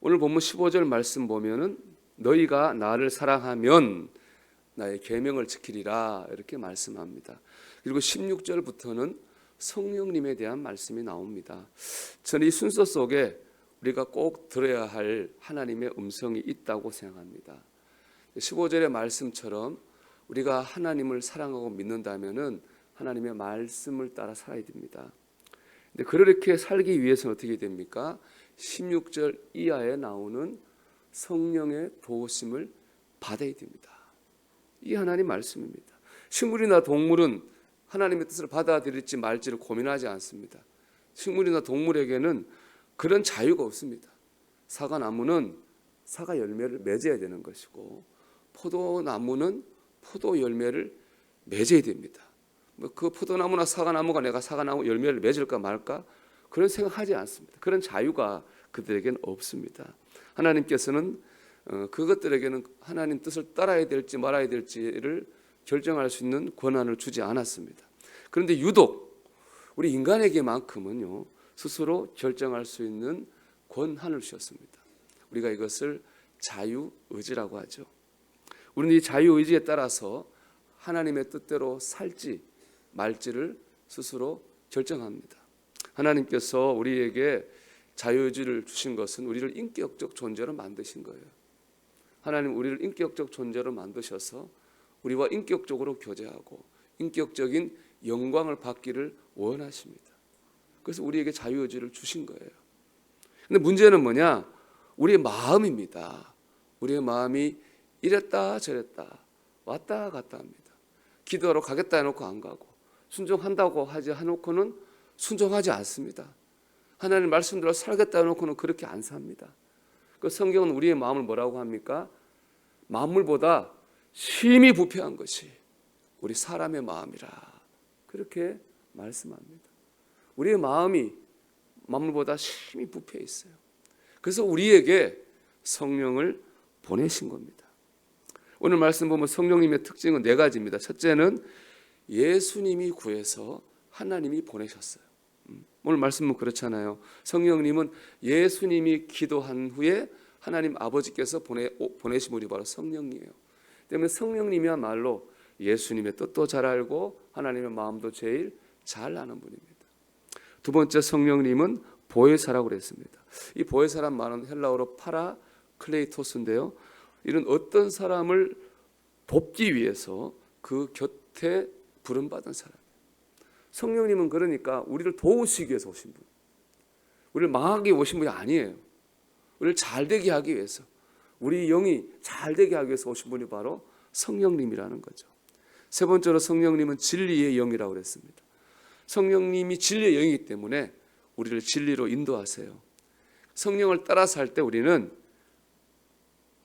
오늘 본문 15절 말씀 보면은 너희가 나를 사랑하면 나의 계명을 지키리라 이렇게 말씀합니다. 그리고 16절부터는 성령님에 대한 말씀이 나옵니다. 저는 이 순서 속에 우리가 꼭 들어야 할 하나님의 음성이 있다고 생각합니다. 15절의 말씀처럼 우리가 하나님을 사랑하고 믿는다면은 하나님의 말씀을 따라 살아야 됩니다. 근데 그렇게 살기 위해서는 어떻게 됩니까? 16절 이하에 나오는 성령의 도우심을 받아야 됩니다. 이 하나님 말씀입니다. 식물이나 동물은 하나님의 뜻을 받아들일지 말지를 고민하지 않습니다. 식물이나 동물에게는 그런 자유가 없습니다. 사과나무는 사과 열매를 맺어야 되는 것이고 포도나무는 포도 열매를 맺어야 됩니다. 그 포도나무나 사과나무가 내가 사과나무 열매를 맺을까 말까 그런 생각하지 않습니다. 그런 자유가 그들에게는 없습니다. 하나님께서는 그것들에게는 하나님 뜻을 따라야 될지 말아야 될지를 결정할 수 있는 권한을 주지 않았습니다. 그런데 유독 우리 인간에게만큼은요 스스로 결정할 수 있는 권한을 주셨습니다. 우리가 이것을 자유의지라고 하죠. 우리는 이 자유의지에 따라서 하나님의 뜻대로 살지 말지를 스스로 결정합니다. 하나님께서 우리에게 자유의지를 주신 것은 우리를 인격적 존재로 만드신 거예요. 하나님 우리를 인격적 존재로 만드셔서 우리와 인격적으로 교제하고 인격적인 영광을 받기를 원하십니다. 그래서 우리에게 자유의지를 주신 거예요. 근데 문제는 뭐냐? 우리의 마음입니다. 우리의 마음이 이랬다 저랬다 왔다 갔다 합니다. 기도하러 가겠다 해놓고 안 가고 순종한다고 하지 해놓고는 순종하지 않습니다. 하나님 말씀대로 살겠다 해놓고는 그렇게 안 삽니다. 그 성경은 우리의 마음을 뭐라고 합니까? 만물보다 심히 부패한 것이 우리 사람의 마음이라 그렇게 말씀합니다. 우리의 마음이 만물보다 심히 부패해 있어요. 그래서 우리에게 성령을 보내신 겁니다. 오늘 말씀 보면 성령님의 특징은 네 가지입니다. 첫째는 예수님이 구해서 하나님이 보내셨어요. 오늘 말씀은 그렇잖아요. 성령님은 예수님이 기도한 후에 하나님 아버지께서 보내신 분이 바로 성령이에요. 때문에 성령님이야말로 예수님의 뜻도 잘 알고 하나님의 마음도 제일 잘 아는 분입니다. 두 번째 성령님은 보혜사라고 그랬습니다. 이 보혜사란 말은 헬라어로 파라클레이토스인데요. 이런 어떤 사람을 돕기 위해서 그 곁에 부름받은 사람. 성령님은 그러니까 우리를 도우시기 위해서 오신 분. 우리를 망하게 오신 분이 아니에요. 우리를 잘되게 하기 위해서, 우리 영이 잘되게 하기 위해서 오신 분이 바로 성령님이라는 거죠. 세 번째로 성령님은 진리의 영이라고 그랬습니다. 성령님이 진리의 영이기 때문에 우리를 진리로 인도하세요. 성령을 따라 살 때 우리는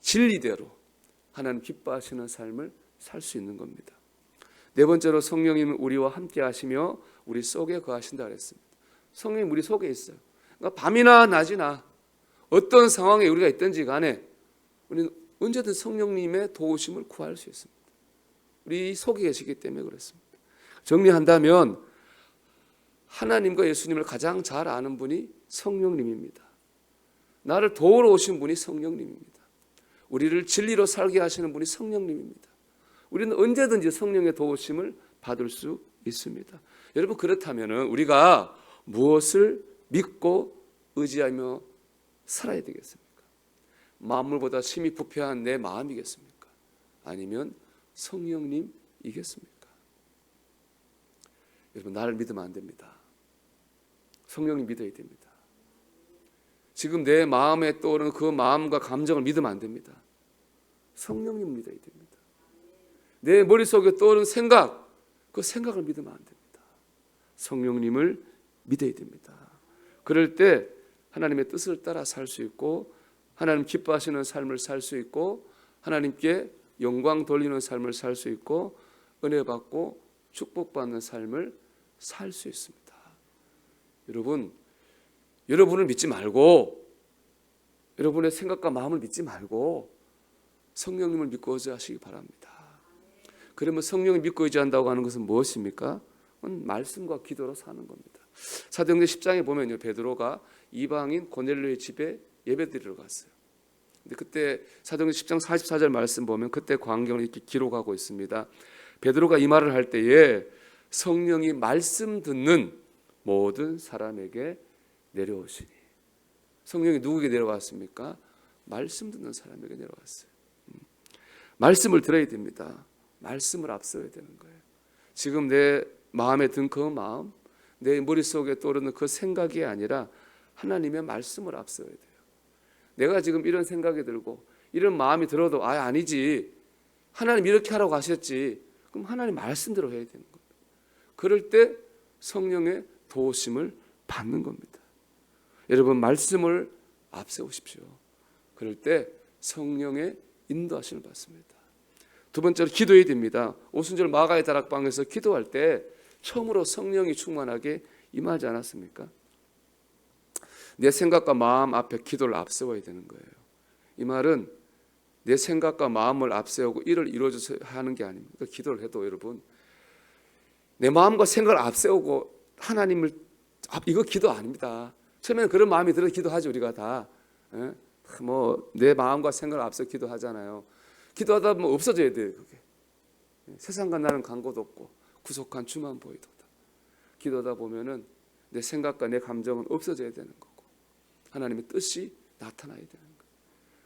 진리대로 하나님 기뻐하시는 삶을 살 수 있는 겁니다. 네 번째로 성령님은 우리와 함께 하시며 우리 속에 거하신다 그랬습니다. 성령님 우리 속에 있어요. 그러니까 밤이나 낮이나 어떤 상황에 우리가 있든지 간에 우리는 언제든 성령님의 도우심을 구할 수 있습니다. 우리 속에 계시기 때문에 그렇습니다. 정리한다면 하나님과 예수님을 가장 잘 아는 분이 성령님입니다. 나를 도우러 오신 분이 성령님입니다. 우리를 진리로 살게 하시는 분이 성령님입니다. 우리는 언제든지 성령의 도우심을 받을 수 있습니다. 여러분 그렇다면 우리가 무엇을 믿고 의지하며 살아야 되겠습니까? 만물보다 심히 부패한 내 마음이겠습니까? 아니면 성령님이겠습니까? 여러분 나를 믿으면 안 됩니다. 성령님 믿어야 됩니다. 지금 내 마음에 떠오르는 그 마음과 감정을 믿으면 안 됩니다. 성령님 믿어야 됩니다. 내 머릿속에 떠오르는 생각, 그 생각을 믿으면 안 됩니다. 성령님을 믿어야 됩니다. 그럴 때 하나님의 뜻을 따라 살 수 있고 하나님 기뻐하시는 삶을 살 수 있고 하나님께 영광 돌리는 삶을 살 수 있고 은혜 받고 축복받는 삶을 살 수 있습니다. 여러분을 믿지 말고 여러분의 생각과 마음을 믿지 말고 성령님을 믿고 의지하시기 바랍니다. 그러면 성령을 믿고 의지한다고 하는 것은 무엇입니까? 말씀과 기도로 사는 겁니다. 사도행전 10장에 보면요, 베드로가 이방인 고넬료의 집에 예배드리러 갔어요. 근데 그때 사도행전 10장 44절 말씀 보면 그때 광경을 이렇게 기록하고 있습니다. 베드로가 이 말을 할 때에 성령이 말씀 듣는 모든 사람에게 내려오시니. 성령이 누구에게 내려왔습니까? 말씀 듣는 사람에게 내려왔어요. 말씀을 들어야 됩니다. 말씀을 앞서야 되는 거예요. 지금 내 마음에 든 그 마음, 내 머릿속에 떠오르는 그 생각이 아니라 하나님의 말씀을 앞서야 돼요. 내가 지금 이런 생각이 들고 이런 마음이 들어도 아니지, 하나님 이렇게 하라고 하셨지, 그럼 하나님 말씀대로 해야 되는 겁니다. 그럴 때 성령의 도우심을 받는 겁니다. 여러분, 말씀을 앞세우십시오. 그럴 때 성령의 인도하심을 받습니다. 두 번째로 기도해야 됩니다. 오순절 마가의 다락방에서 기도할 때 처음으로 성령이 충만하게 임하지 않았습니까? 내 생각과 마음 앞에 기도를 앞세워야 되는 거예요. 이 말은 내 생각과 마음을 앞세우고 이를 이루어져서 하는 게 아닙니다. 그러니까 기도를 해도 여러분, 내 마음과 생각을 앞세우고 하나님을, 이거 기도 아닙니다. 처음에는 그런 마음이 들어 기도하지, 우리가 다. 내 마음과 생각을 앞서 기도하잖아요. 기도하다 보면 없어져야 돼요, 그게. 세상과 나는 간고도 없고 구속한 주만 보이도다. 기도하다 보면은 내 생각과 내 감정은 없어져야 되는 거고 하나님의 뜻이 나타나야 되는 거예요.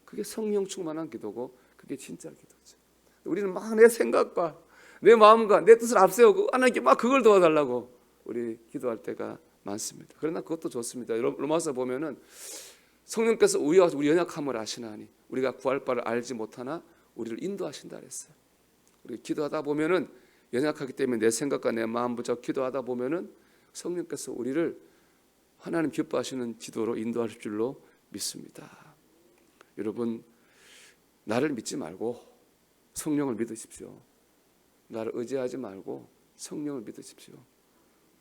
그게 성령 충만한 기도고 그게 진짜 기도죠. 우리는 막 내 생각과 내 마음과 내 뜻을 앞세우고 하나님께 막 그걸 도와달라고 우리 기도할 때가 많습니다. 그러나 그것도 좋습니다. 로마서 보면은 성령께서 우리 연약함을 아시나니 우리가 구할 바를 알지 못하나 우리를 인도하신다 그랬어요. 우리 기도하다 보면은 연약하기 때문에 내 생각과 내 마음 붙여 기도하다 보면은 성령께서 우리를 하나님 기뻐하시는 기도로 인도하실 줄로 믿습니다. 여러분, 나를 믿지 말고 성령을 믿으십시오. 나를 의지하지 말고 성령을 믿으십시오.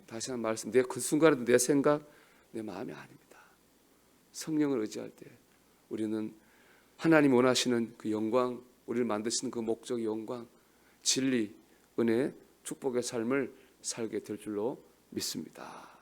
다시 한 말씀, 그 순간에도 내 생각, 내 마음이 아닙니다. 성령을 의지할 때 우리는 하나님 원하시는 그 영광, 우리를 만드시는 그 목적의 영광, 진리, 은혜, 축복의 삶을 살게 될 줄로 믿습니다.